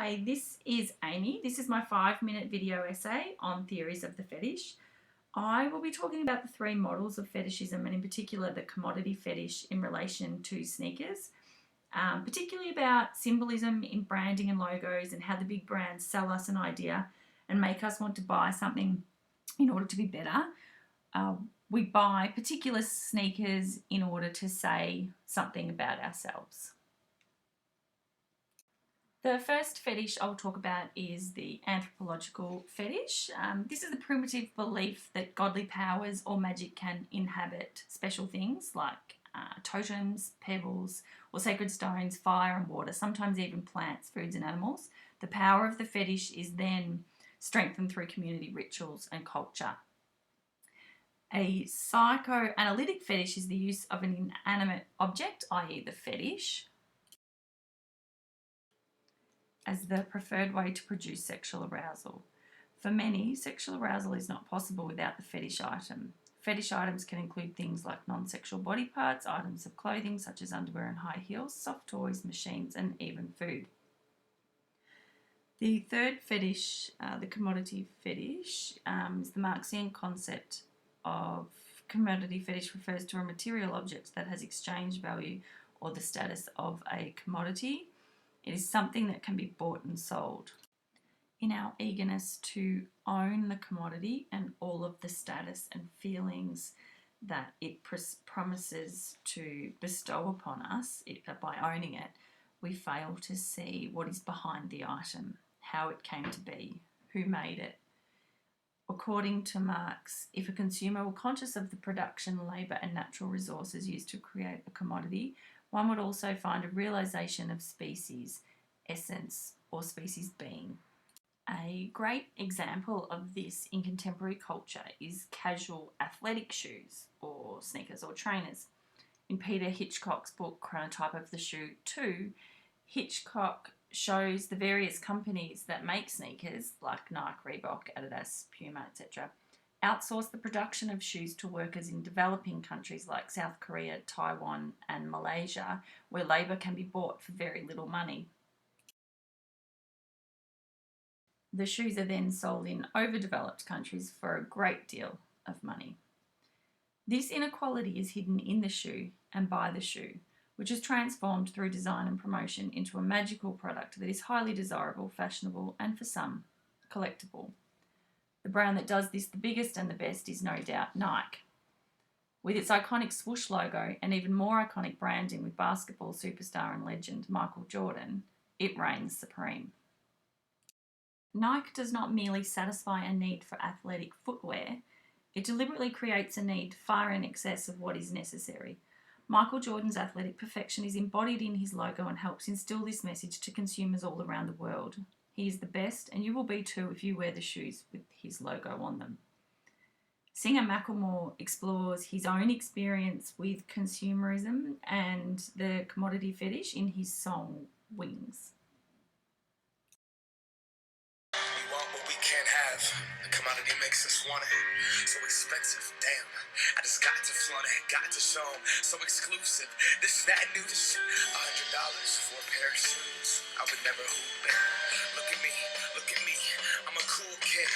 Hi, this is Amy. This is my 5-minute video essay on theories of the fetish. I will be talking about the three models of fetishism and in particular the commodity fetish in relation to sneakers, particularly about symbolism in branding and logos and how the big brands sell us an idea and make us want to buy something in order to be better. We buy particular sneakers in order to say something about ourselves. The first fetish I'll talk about is the anthropological fetish. This is the primitive belief that godly powers or magic can inhabit special things like totems, pebbles, or sacred stones, fire and water, sometimes even plants, foods and animals. The power of the fetish is then strengthened through community rituals and culture. A psychoanalytic fetish is the use of an inanimate object, i.e. the fetish, as the preferred way to produce sexual arousal. For many, sexual arousal is not possible without the fetish item. Fetish items can include things like non-sexual body parts, items of clothing such as underwear and high heels, soft toys, machines, and even food. The third fetish, the commodity fetish, is the Marxian concept of commodity fetish refers to a material object that has exchange value or the status of a commodity. It is something that can be bought and sold. In our eagerness to own the commodity and all of the status and feelings that it promises to bestow upon us by owning it, we fail to see what is behind the item, how it came to be, who made it. According to Marx, if a consumer were conscious of the production, labour and natural resources used to create a commodity, one would also find a realisation of species, essence, or species being. A great example of this in contemporary culture is casual athletic shoes, or sneakers or trainers. In Peter Hitchcock's book Chronotype of the Shoe 2, Hitchcock shows the various companies that make sneakers, like Nike, Reebok, Adidas, Puma, etc., outsource the production of shoes to workers in developing countries like South Korea, Taiwan and Malaysia, where labour can be bought for very little money. The shoes are then sold in overdeveloped countries for a great deal of money. This inequality is hidden in the shoe and by the shoe, which is transformed through design and promotion into a magical product that is highly desirable, fashionable and for some, collectible. The brand that does this the biggest and the best is no doubt Nike. With its iconic swoosh logo and even more iconic branding with basketball superstar and legend Michael Jordan, it reigns supreme. Nike does not merely satisfy a need for athletic footwear, it deliberately creates a need far in excess of what is necessary. Michael Jordan's athletic perfection is embodied in his logo and helps instill this message to consumers all around the world. He is the best, and you will be too if you wear the shoes with his logo on them. Singer Macklemore explores his own experience with consumerism and the commodity fetish in his song Wings. We want what we can't have. The commodity makes us want it. So expensive, damn. I just got to flaunt it, got to show 'em. So exclusive, this, that, new, this. $100 for a pair of shoes. I would never hoop it. Look at me, I'm a cool kid.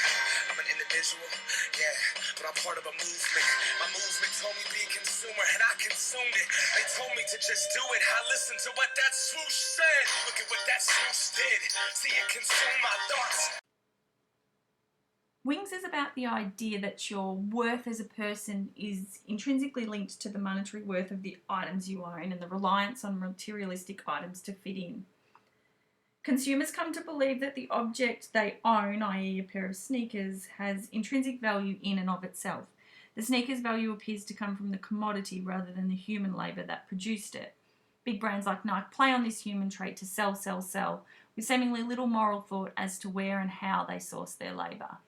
I'm an individual, yeah, but I'm part of a movement. My movement told me be a consumer, and I consumed it. They told me to just do it. I listened to what that swoosh said. Look at what that swoosh did. See it consume my thoughts. Wings is about the idea that your worth as a person is intrinsically linked to the monetary worth of the items you own and the reliance on materialistic items to fit in. Consumers come to believe that the object they own, i.e. a pair of sneakers, has intrinsic value in and of itself. The sneaker's value appears to come from the commodity rather than the human labour that produced it. Big brands like Nike play on this human trait to sell, with seemingly little moral thought as to where and how they source their labour.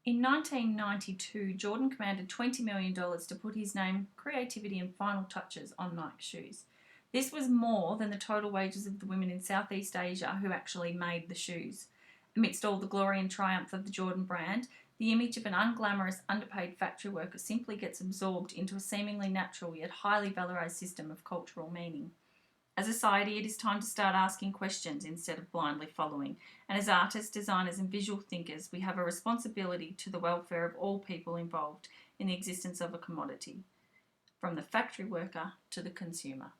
In 1992, Jordan commanded $20 million to put his name, creativity and final touches on Nike shoes. This was more than the total wages of the women in Southeast Asia who actually made the shoes. Amidst all the glory and triumph of the Jordan brand, the image of an unglamorous, underpaid factory worker simply gets absorbed into a seemingly natural yet highly valorised system of cultural meaning. As a society, it is time to start asking questions instead of blindly following. And as artists, designers, and visual thinkers, we have a responsibility to the welfare of all people involved in the existence of a commodity, from the factory worker to the consumer.